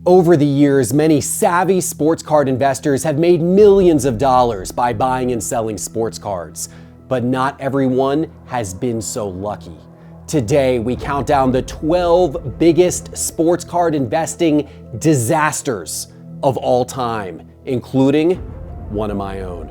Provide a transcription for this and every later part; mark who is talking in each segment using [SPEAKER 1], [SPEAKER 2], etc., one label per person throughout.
[SPEAKER 1] Over the years, many savvy sports card investors have made millions of dollars by buying and selling sports cards, but not everyone has been so lucky. Today, we count down the 12 biggest sports card investing disasters of all time, including one of my own.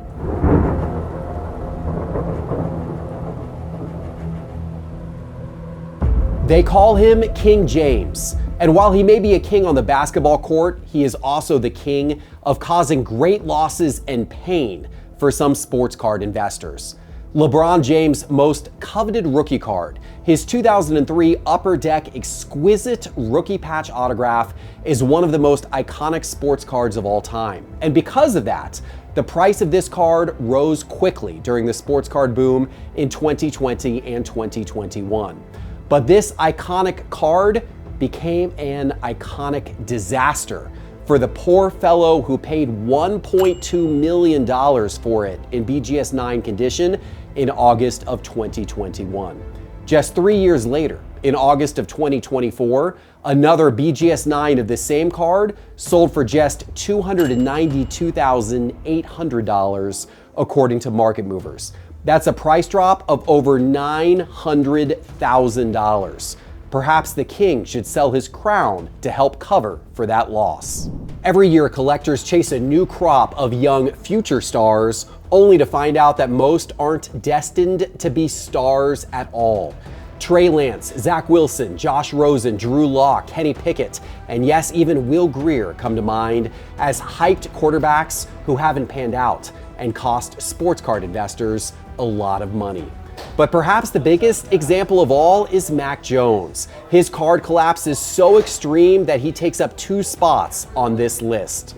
[SPEAKER 1] They call him King James. And while he may be a king on the basketball court, he is also the king of causing great losses and pain for some sports card investors. LeBron James' most coveted rookie card, his 2003 Upper Deck Exquisite rookie patch autograph, is one of the most iconic sports cards of all time. And because of that, the price of this card rose quickly during the sports card boom in 2020 and 2021. But this iconic card became an iconic disaster for the poor fellow who paid $1.2 million for it in BGS 9 condition in August of 2021. Just 3 years later, in August of 2024, another BGS 9 of the same card sold for just $292,800 according to market movers. That's a price drop of over $900,000. Perhaps the king should sell his crown to help cover for that loss. Every year, collectors chase a new crop of young future stars, only to find out that most aren't destined to be stars at all. Trey Lance, Zach Wilson, Josh Rosen, Drew Lock, Kenny Pickett, and yes, even Will Greer come to mind as hyped quarterbacks who haven't panned out and cost sports card investors a lot of money. But perhaps the biggest example of all is Mac Jones. His card collapse is so extreme that he takes up 2 spots on this list.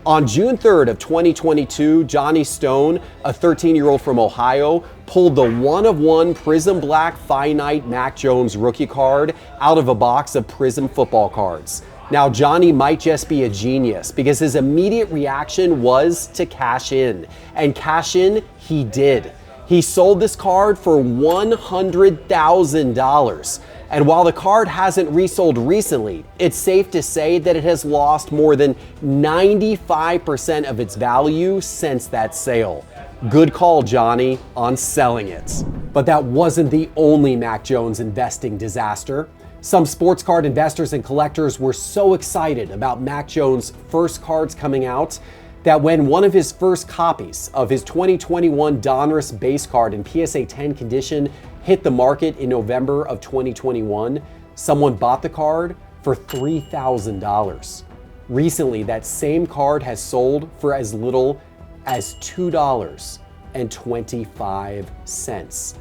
[SPEAKER 1] On June 3rd of 2022, Johnny Stone, a 13-year-old from Ohio, pulled the one-of-one Prism Black Finite Mac Jones rookie card out of a box of Prism football cards. Now, Johnny might just be a genius because his immediate reaction was to cash in. And cash in he did. He sold this card for $100,000. And while the card hasn't resold recently, it's safe to say that it has lost more than 95% of its value since that sale. Good call, Johnny, on selling it. But that wasn't the only Mac Jones investing disaster. Some sports card investors and collectors were so excited about Mac Jones' first cards coming out that when one of his first copies of his 2021 Donruss base card in PSA 10 condition hit the market in November of 2021, someone bought the card for $3,000. Recently, that same card has sold for as little as $2.25.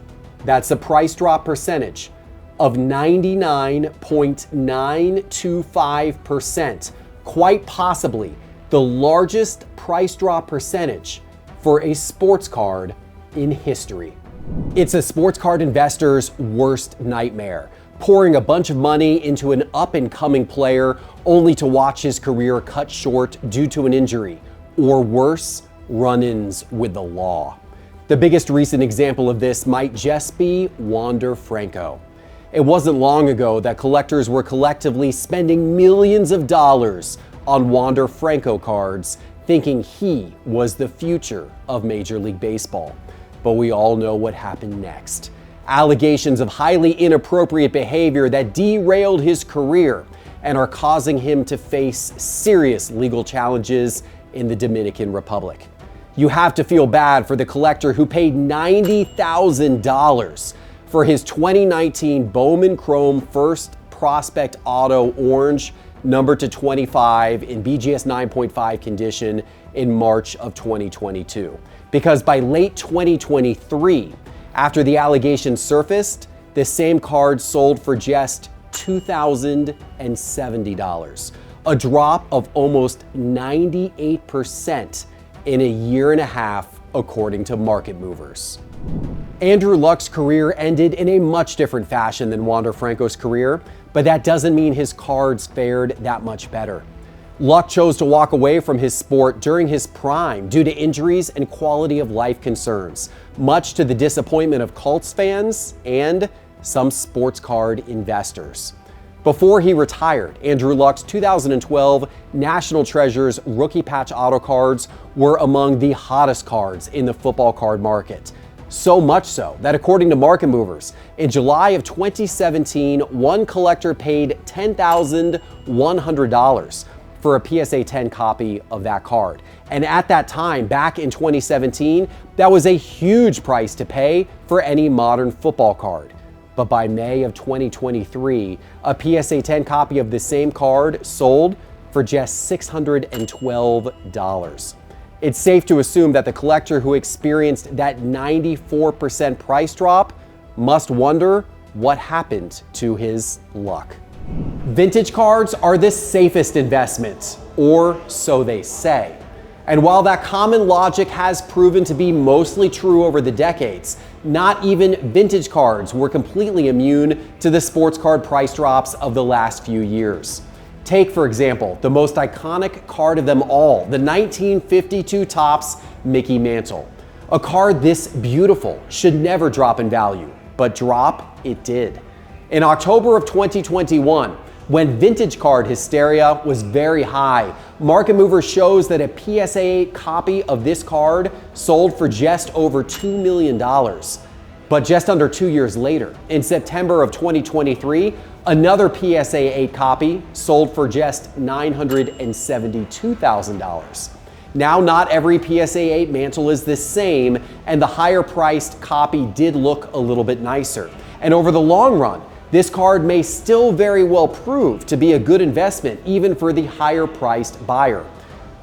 [SPEAKER 1] That's a price drop percentage of 99.925%, quite possibly the largest price drop percentage for a sports card in history. It's a sports card investor's worst nightmare, pouring a bunch of money into an up-and-coming player only to watch his career cut short due to an injury, or worse, run-ins with the law. The biggest recent example of this might just be Wander Franco. It wasn't long ago that collectors were collectively spending millions of dollars on Wander Franco cards, thinking he was the future of Major League Baseball. But we all know what happened next. Allegations of highly inappropriate behavior that derailed his career and are causing him to face serious legal challenges in the Dominican Republic. You have to feel bad for the collector who paid $90,000 for his 2019 Bowman Chrome First Prospect Auto Orange number to 25 in BGS 9.5 condition in March of 2022. Because by late 2023, after the allegations surfaced, the same card sold for just $2,070, a drop of almost 98% in a year and a half, according to market movers. Andrew Luck's career ended in a much different fashion than Wander Franco's career, but that doesn't mean his cards fared that much better. Luck chose to walk away from his sport during his prime due to injuries and quality of life concerns, much to the disappointment of Colts fans and some sports card investors. Before he retired, Andrew Luck's 2012 National Treasures rookie patch auto cards were among the hottest cards in the football card market. So much so that according to Market Movers, in July of 2017, one collector paid $10,100 for a PSA 10 copy of that card. And at that time, back in 2017, that was a huge price to pay for any modern football card. But by May of 2023, a PSA 10 copy of the same card sold for just $612. It's safe to assume that the collector who experienced that 94% price drop must wonder what happened to his luck. Vintage cards are the safest investment, or so they say. And while that common logic has proven to be mostly true over the decades, not even vintage cards were completely immune to the sports card price drops of the last few years. Take, for example, the most iconic card of them all, the 1952 Topps Mickey Mantle. A card this beautiful should never drop in value, but drop it did. In October of 2021, when vintage card hysteria was very high, Market Mover shows that a PSA 8 copy of this card sold for just over $2 million. But just under 2 years later, in September of 2023, another PSA 8 copy sold for just $972,000. Now, not every PSA 8 mantle is the same, and the higher priced copy did look a little bit nicer. And over the long run, this card may still very well prove to be a good investment even for the higher priced buyer.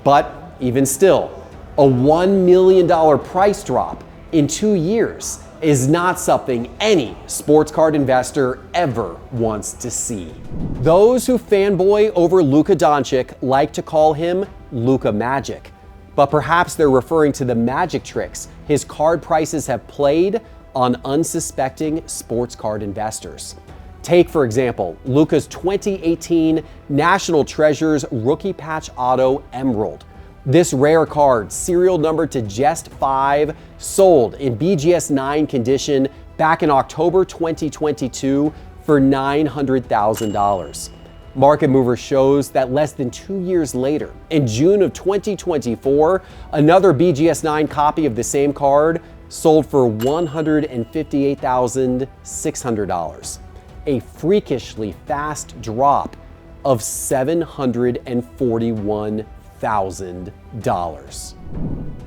[SPEAKER 1] But even still, a $1 million price drop in 2 years is not something any sports card investor ever wants to see. Those who fanboy over Luka Doncic like to call him Luka Magic, but perhaps they're referring to the magic tricks his card prices have played on unsuspecting sports card investors. Take, for example, Luka's 2018 National Treasures Rookie Patch Auto Emerald. This rare card, serial numbered to just 5, sold in BGS 9 condition back in October 2022 for $900,000. Market Mover shows that less than 2 years later, in June of 2024, another BGS 9 copy of the same card sold for $158,600. A freakishly fast drop of $741,000.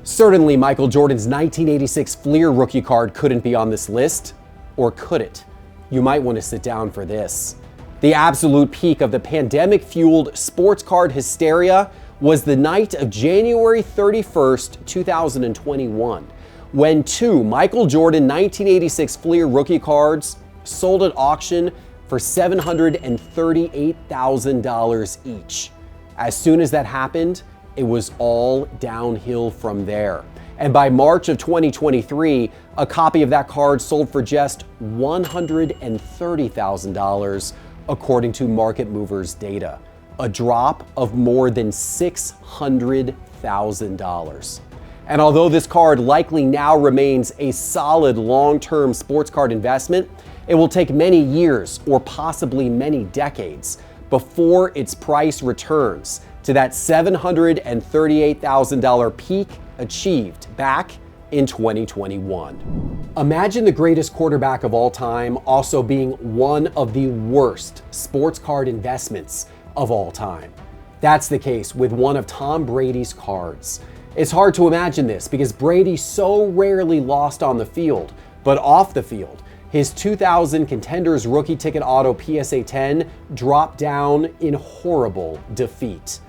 [SPEAKER 1] Certainly, Michael Jordan's 1986 Fleer rookie card couldn't be on this list, or could it? You might want to sit down for this. The absolute peak of the pandemic-fueled sports card hysteria was the night of January 31st, 2021, when two Michael Jordan 1986 Fleer rookie cards sold at auction for $738,000 each. As soon as that happened, it was all downhill from there. And by March of 2023, a copy of that card sold for just $130,000, according to Market Movers data, a drop of more than $600,000. And although this card likely now remains a solid long-term sports card investment, it will take many years or possibly many decades before its price returns to that $738,000 peak achieved back in 2021. Imagine the greatest quarterback of all time also being one of the worst sports card investments of all time. That's the case with one of Tom Brady's cards. It's hard to imagine this because Brady so rarely lost on the field, but off the field, his 2000 Contenders rookie ticket auto PSA 10 dropped down in horrible defeat.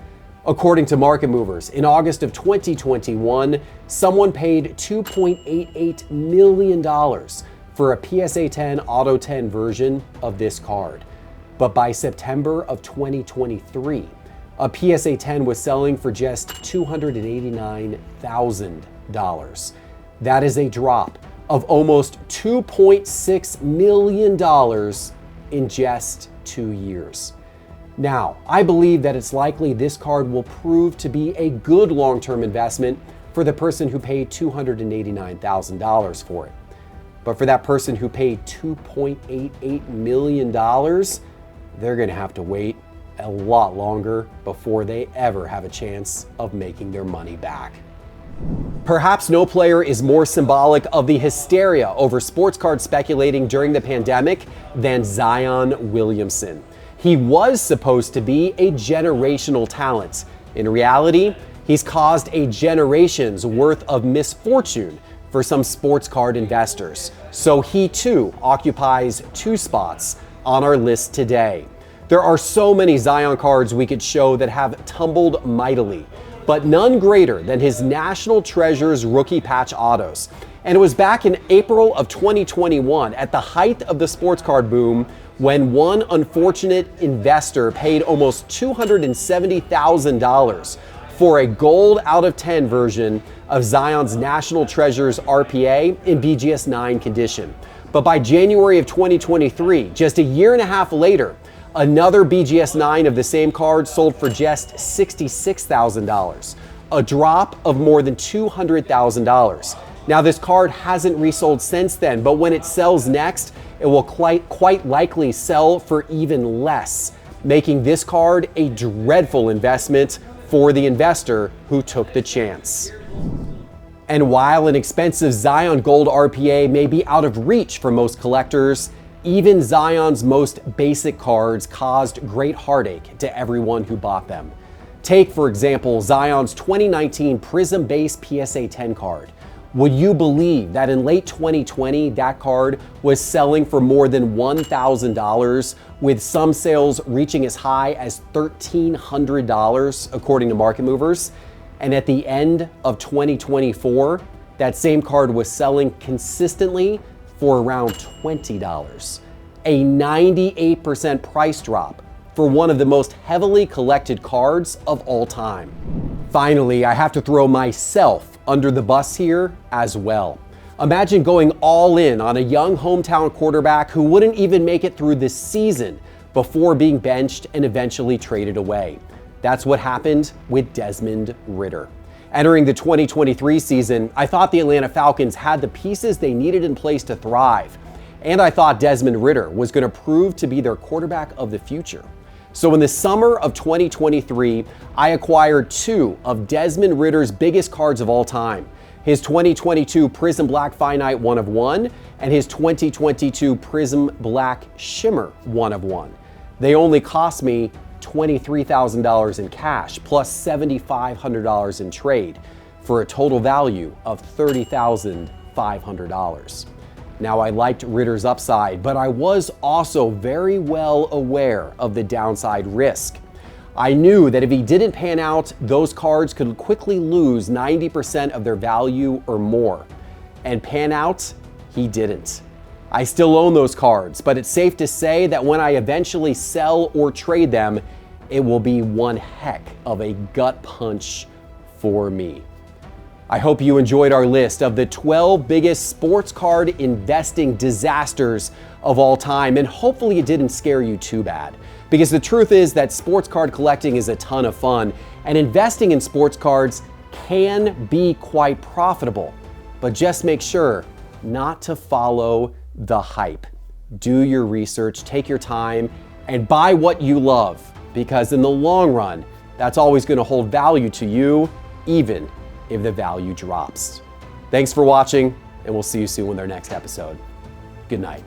[SPEAKER 1] According to Market Movers, in August of 2021, someone paid $2.88 million for a PSA 10 Auto 10 version of this card. But by September of 2023, a PSA 10 was selling for just $289,000. That is a drop of almost $2.6 million in just 2 years. Now, I believe that it's likely this card will prove to be a good long-term investment for the person who paid $289,000 for it. But for that person who paid $2.88 million, they're going to have to wait a lot longer before they ever have a chance of making their money back. Perhaps no player is more symbolic of the hysteria over sports card speculating during the pandemic than Zion Williamson. He was supposed to be a generational talent. In reality, he's caused a generation's worth of misfortune for some sports card investors. So he too occupies 2 spots on our list today. There are so many Zion cards we could show that have tumbled mightily, but none greater than his National Treasures rookie patch autos. And it was back in April of 2021, at the height of the sports card boom, when one unfortunate investor paid almost $270,000 for a gold out of 10 version of Zion's National Treasures RPA in BGS 9 condition. But by January of 2023, just a year and a half later, another BGS 9 of the same card sold for just $66,000, a drop of more than $200,000. Now, this card hasn't resold since then, but when it sells next, it will quite likely sell for even less, making this card a dreadful investment for the investor who took the chance. And while an expensive Zion Gold RPA may be out of reach for most collectors, even Zion's most basic cards caused great heartache to everyone who bought them. Take, for example, Zion's 2019 Prism Base PSA 10 card. Would you believe that in late 2020, that card was selling for more than $1,000, with some sales reaching as high as $1,300, according to market movers? And at the end of 2024, that same card was selling consistently for around $20, a 98% price drop for one of the most heavily collected cards of all time. Finally, I have to throw myself under the bus here as well. Imagine going all in on a young hometown quarterback who wouldn't even make it through this season before being benched and eventually traded away. That's what happened with Desmond Ridder. Entering the 2023 season, I thought the Atlanta Falcons had the pieces they needed in place to thrive, and I thought Desmond Ridder was going to prove to be their quarterback of the future. So in the summer of 2023, I acquired 2 of Desmond Ridder's biggest cards of all time, his 2022 Prism Black Finite 1 of 1 and his 2022 Prism Black Shimmer 1 of 1. They only cost me $23,000 in cash plus $7,500 in trade for a total value of $30,500. Now, I liked Ridder's upside, but I was also very well aware of the downside risk. I knew that if he didn't pan out, those cards could quickly lose 90% of their value or more. And pan out, he didn't. I still own those cards, but it's safe to say that when I eventually sell or trade them, it will be one heck of a gut punch for me. I hope you enjoyed our list of the 12 biggest sports card investing disasters of all time, and hopefully it didn't scare you too bad. Because the truth is that sports card collecting is a ton of fun, and investing in sports cards can be quite profitable. But just make sure not to follow the hype. Do your research, take your time, and buy what you love, because in the long run, that's always going to hold value to you, even if the value drops. Thanks for watching, and we'll see you soon with our next episode. Good night.